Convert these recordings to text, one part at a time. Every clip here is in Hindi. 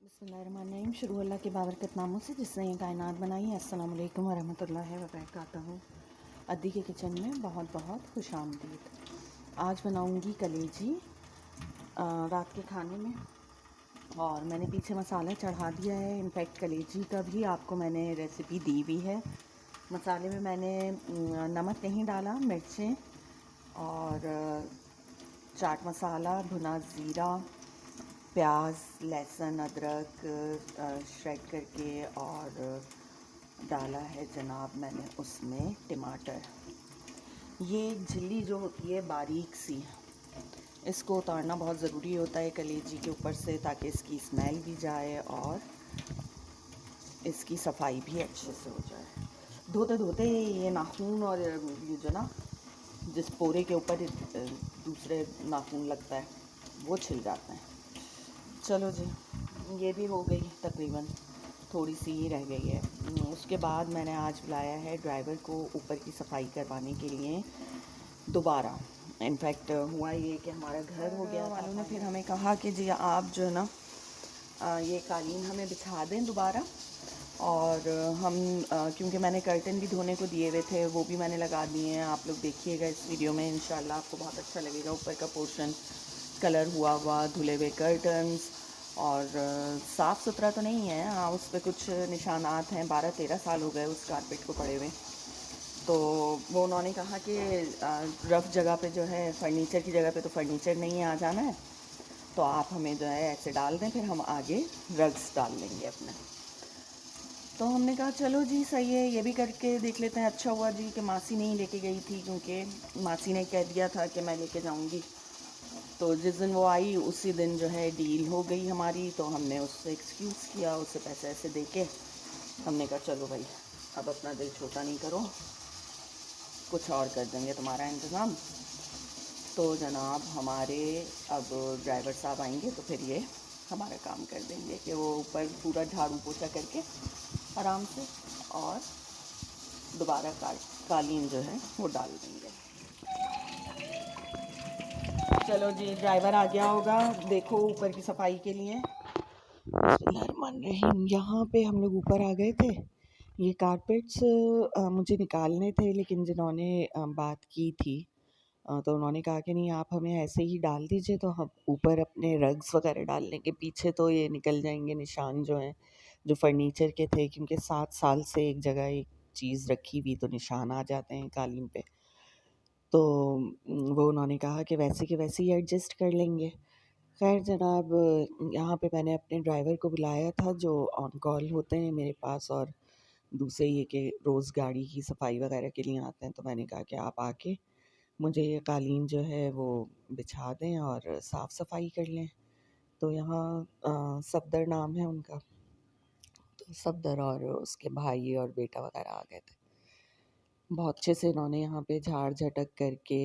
बिस्मिल्लाहिर्रहमानिर्रहीम। शुरू अल्लाह के बाबरकत नामों से जिसने ये कायनात बनाई है। अस्सलाम वालेकुम वरहमतुल्लाहि वबरकातुहू। अद्दी के किचन में बहुत बहुत खुशामदीद। आज बनाऊंगी कलेजी रात के खाने में, और मैंने पीछे मसाला चढ़ा दिया है। इनफैक्ट कलेजी का भी आपको मैंने रेसिपी दी भी है। मसाले में मैंने नमक नहीं डाला, मिर्चें और चाट मसाला, भुना ज़ीरा, प्याज, लहसुन, अदरक श्रेड करके और डाला है जनाब मैंने उसमें टमाटर। ये झिल्ली जो होती है बारीक सी, इसको उतारना बहुत ज़रूरी होता है कलेजी के ऊपर से, ताकि इसकी स्मेल भी जाए और इसकी सफाई भी अच्छे से हो जाए। धोते धोते ये नाखून और ये जो ना जिस पोरे के ऊपर दूसरे नाखून लगता है वो छिल जाते हैं। चलो जी, ये भी हो गई तकरीबन, थोड़ी सी ही रह गई है। उसके बाद मैंने आज बुलाया है ड्राइवर को ऊपर की सफाई करवाने के लिए दोबारा। इनफैक्ट हुआ ये कि हमारा घर हो गया वालों ने फिर हमें कहा कि जी आप जो है ना ये कालीन हमें बिछा दें दोबारा। और हम क्योंकि मैंने कर्टन भी धोने को दिए हुए थे, वो भी मैंने लगा दिए हैं। आप लोग देखिएगा इस वीडियो में, इंशाल्लाह आपको बहुत अच्छा लगेगा। ऊपर का पोर्शन कलर हुआ धुले हुए कर्टन्स, और साफ़ सुथरा तो नहीं है। हाँ, उस पर कुछ निशानात हैं। 12-13 साल हो गए उस कारपेट को पड़े हुए। तो वो उन्होंने कहा कि रफ़ जगह पे जो है, फर्नीचर की जगह पे तो फर्नीचर नहीं आ जाना है, तो आप हमें जो है ऐसे डाल दें, फिर हम आगे रग्स डाल लेंगे अपने। तो हमने कहा चलो जी सही है, ये भी करके देख लेते हैं। अच्छा हुआ जी कि मासी नहीं लेके गई थी, क्योंकि मासी ने कह दिया था कि मैं लेके जाऊंगी। तो जिस दिन वो आई उसी दिन जो है डील हो गई हमारी। तो हमने उससे एक्सक्यूज़ किया, उससे पैसे ऐसे दे के हमने कहा चलो भाई अब अपना दिल छोटा नहीं करो, कुछ और कर देंगे तुम्हारा इंतज़ाम। तो जनाब हमारे अब ड्राइवर साहब आएंगे तो फिर ये हमारा काम कर देंगे कि वो ऊपर पूरा झाड़ू पोछा करके आराम से और दोबारा कालीन जो है वो डाल देंगे। चलो जी, ड्राइवर आ गया होगा, देखो ऊपर की सफाई के लिए। बिस्मिल्लाहिर्रहमानिर्रहीम। यहाँ पे हम लोग ऊपर आ गए थे। ये कारपेट्स मुझे निकालने थे, लेकिन जिन्होंने बात की थी तो उन्होंने कहा कि नहीं आप हमें ऐसे ही डाल दीजिए, तो हम ऊपर अपने रग्स वगैरह डाल लेंगे। पीछे तो ये निकल जाएंगे निशान जो हैं, जो फर्नीचर के थे, क्योंकि 7 साल से एक जगह एक चीज़ रखी हुई तो निशान आ जाते हैं कालीन पे। तो वो उन्होंने कहा कि वैसे के वैसे ही एडजस्ट कर लेंगे। खैर जनाब, यहाँ पे मैंने अपने ड्राइवर को बुलाया था जो ऑन कॉल होते हैं मेरे पास, और दूसरे ये कि रोज़ गाड़ी की सफाई वगैरह के लिए आते हैं। तो मैंने कहा कि आप आके मुझे ये कालीन जो है वो बिछा दें और साफ़ सफाई कर लें। तो यहाँ सफदर नाम है उनका, तो सफदर और उसके भाई और बेटा वगैरह आ गए थे। बहुत अच्छे से इन्होंने यहाँ पे झाड़ झटक करके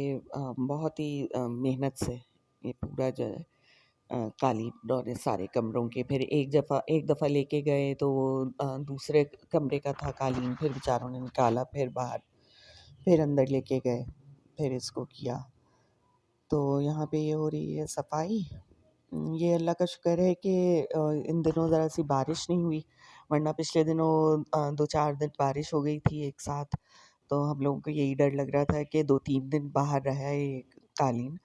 बहुत ही मेहनत से ये पूरा जो है कालीन और सारे कमरों के, फिर एक दफ़ा लेके गए तो वो दूसरे कमरे का था कालीन, फिर बेचारों ने निकाला, फिर बाहर, फिर अंदर लेके गए, फिर इसको किया। तो यहाँ पे ये हो रही है सफाई। ये अल्लाह का शुक्र है कि इन दिनों ज़रा सी बारिश नहीं हुई, वरना पिछले दिनों 2-4 दिन बारिश हो गई थी एक साथ। तो हम लोगों को यही डर लग रहा था कि 2-3 दिन बाहर रहा है ये कालीन,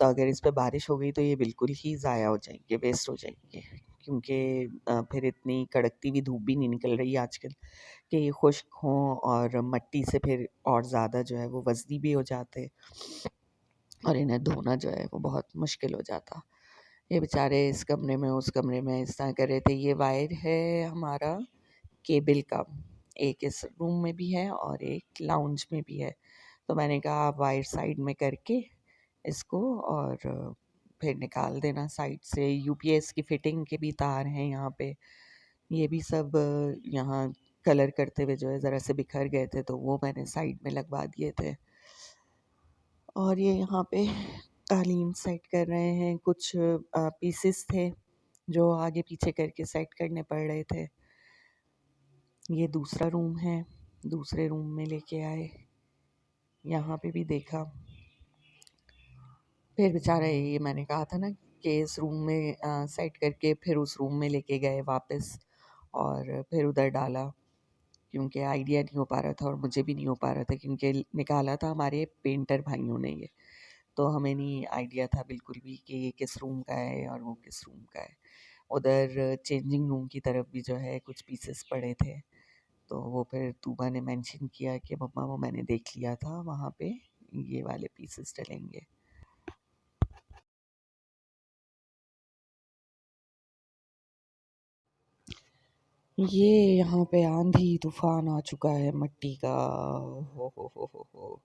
तो अगर इस पे बारिश हो गई तो ये बिल्कुल ही ज़ाया हो जाएंगे, वेस्ट हो जाएंगे। क्योंकि फिर इतनी कड़कती हुई धूप भी नहीं निकल रही आजकल कि ये खुश्क हों, और मट्टी से फिर और ज़्यादा जो है वो वज़नी भी हो जाते, और इन्हें धोना जो है वो बहुत मुश्किल हो जाता। ये बेचारे इस कमरे में उस कमरे में इस तरह कर रहे थे। ये वायर है हमारा केबल का, एक इस रूम में भी है और एक लाउंज में भी है। तो मैंने कहा आप वायर साइड में करके इसको और फिर निकाल देना साइड से। यूपीएस की फिटिंग के भी तार हैं यहाँ पे, ये भी सब यहाँ कलर करते हुए जो है ज़रा से बिखर गए थे, तो वो मैंने साइड में लगवा दिए थे। और ये यहाँ पे कालीन सेट कर रहे हैं। कुछ पीसेस थे जो आगे पीछे करके सेट करने पड़ रहे थे। ये दूसरा रूम है, दूसरे रूम में लेके आए, यहाँ पे भी देखा। फिर बेचारा ये मैंने कहा था ना के इस रूम में सेट करके फिर उस रूम में लेके गए वापस और फिर उधर डाला, क्योंकि आइडिया नहीं हो पा रहा था और मुझे भी नहीं हो पा रहा था, क्योंकि निकाला था हमारे पेंटर भाइयों ने ये, तो हमें नहीं आइडिया था बिल्कुल भी कि ये किस रूम का है और वो किस रूम का है। उधर चेंजिंग रूम की तरफ भी जो है कुछ पीसेस पड़े थे, तो वो फिर तूबा ने मेंशन किया कि मम्मा वो मैंने देख लिया था, वहाँ पे ये वाले पीसेस डलेंगे। ये यहाँ पे आंधी तूफान आ चुका है मट्टी का। हो।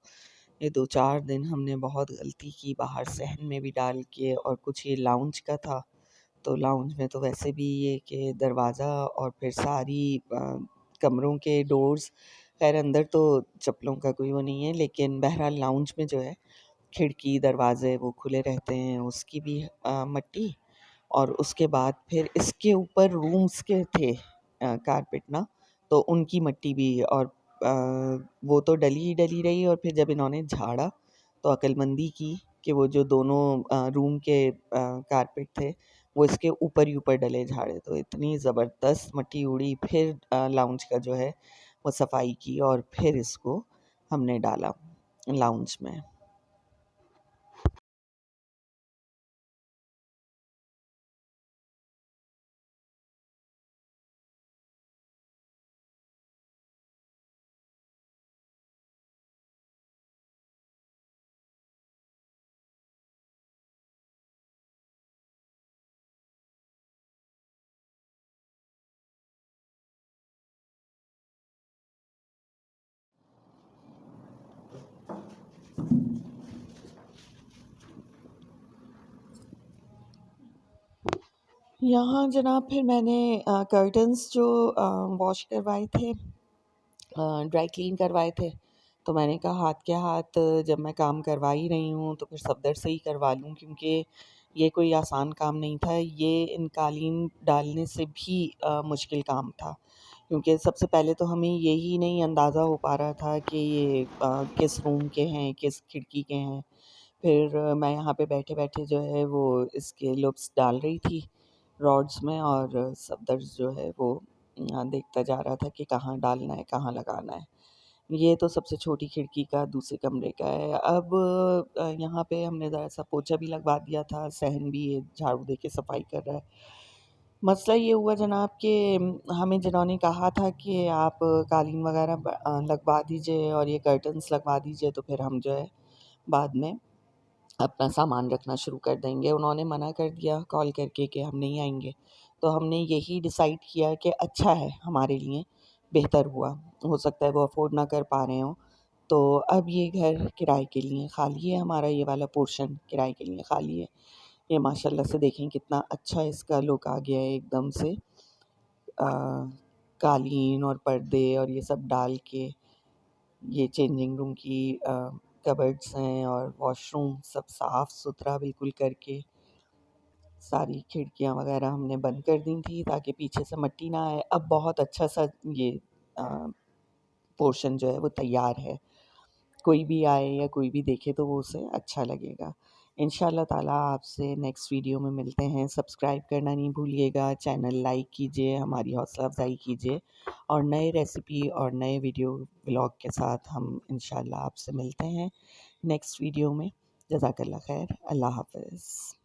ये 2-4 दिन हमने बहुत गलती की बाहर सहन में भी डाल के, और कुछ ये लाउंज का था, तो लाउंज में तो वैसे भी ये कि दरवाज़ा और फिर सारी कमरों के डोर्स, खैर अंदर तो चप्पलों का कोई वो नहीं है, लेकिन बहरहाल लाउंज में जो है खिड़की दरवाज़े वो खुले रहते हैं, उसकी भी मट्टी, और उसके बाद फिर इसके ऊपर रूम्स के थे कारपेट ना, तो उनकी मट्टी भी, और वो तो डली ही डली रही, और फिर जब इन्होंने झाड़ा तो अक्लमंदी की कि वो जो दोनों रूम के कारपेट थे वो इसके ऊपर ही ऊपर डले झाड़े, तो इतनी ज़बरदस्त मट्टी उड़ी। फिर लाउंज का जो है वो सफाई की और फिर इसको हमने डाला लाउंज में। यहाँ जनाब फिर मैंने कर्टन्स जो वॉश करवाए थे, ड्राई क्लीन करवाए थे, तो मैंने कहा हाथ के हाथ जब मैं काम करवा ही रही हूँ तो फिर सफदर से ही करवा लूँ, क्योंकि ये कोई आसान काम नहीं था। ये इन कालीन डालने से भी मुश्किल काम था, क्योंकि सबसे पहले तो हमें यही नहीं अंदाज़ा हो पा रहा था कि ये किस रूम के हैं, किस खिड़की के हैं। फिर मैं यहाँ पे बैठे-बैठे जो है वो इसके लुप्स डाल रही थी रॉड्स में, और सफदर जो है वो देखता जा रहा था कि कहाँ डालना है, कहाँ लगाना है। ये तो सबसे छोटी खिड़की का दूसरे कमरे का है। अब यहाँ पे हमने ज़रा-सा पोछा भी लगवा दिया था, सहन भी ये झाड़ू दे के सफाई कर रहा है। मसला ये हुआ जनाब कि हमें जिन्होंने कहा था कि आप कालीन वगैरह लगवा दीजिए और ये कर्टन्स लगवा दीजिए, तो फिर हम जो है बाद में अपना सामान रखना शुरू कर देंगे। उन्होंने मना कर दिया कॉल करके कि हम नहीं आएँगे। तो हमने यही डिसाइड किया कि अच्छा है हमारे लिए, बेहतर हुआ। हो सकता है वो अफ़ोर्ड ना कर पा रहे हों। तो अब ये घर किराए के लिए खाली है, हमारा ये वाला पोर्शन किराए के लिए खाली है। ये माशाल्लाह से देखें कितना अच्छा इसका लुक आ गया है एकदम से। अ, कालीन और पर्दे और ये सब डाल के, ये चेंजिंग रूम की कबर्ड्स हैं और वॉशरूम सब साफ़-सुथरा बिल्कुल करके, सारी खिड़कियाँ वग़ैरह हमने बंद कर दी थी ताकि पीछे से मिट्टी ना आए। अब बहुत अच्छा-सा ये अ, पोर्शन जो है वो तैयार है। कोई भी आए या कोई भी देखे तो वो उसे अच्छा लगेगा। इंशाअल्लाह ताला आपसे नेक्स्ट वीडियो में मिलते हैं। सब्सक्राइब करना नहीं भूलिएगा, चैनल लाइक कीजिए, हमारी हौसला अफ़ज़ाई कीजिए, और नए रेसिपी और नए वीडियो व्लॉग के साथ हम इंशाअल्लाह आपसे मिलते हैं नेक्स्ट वीडियो में। जज़ाकल्लाह ख़ैर। अल्लाह हाफ़िज़।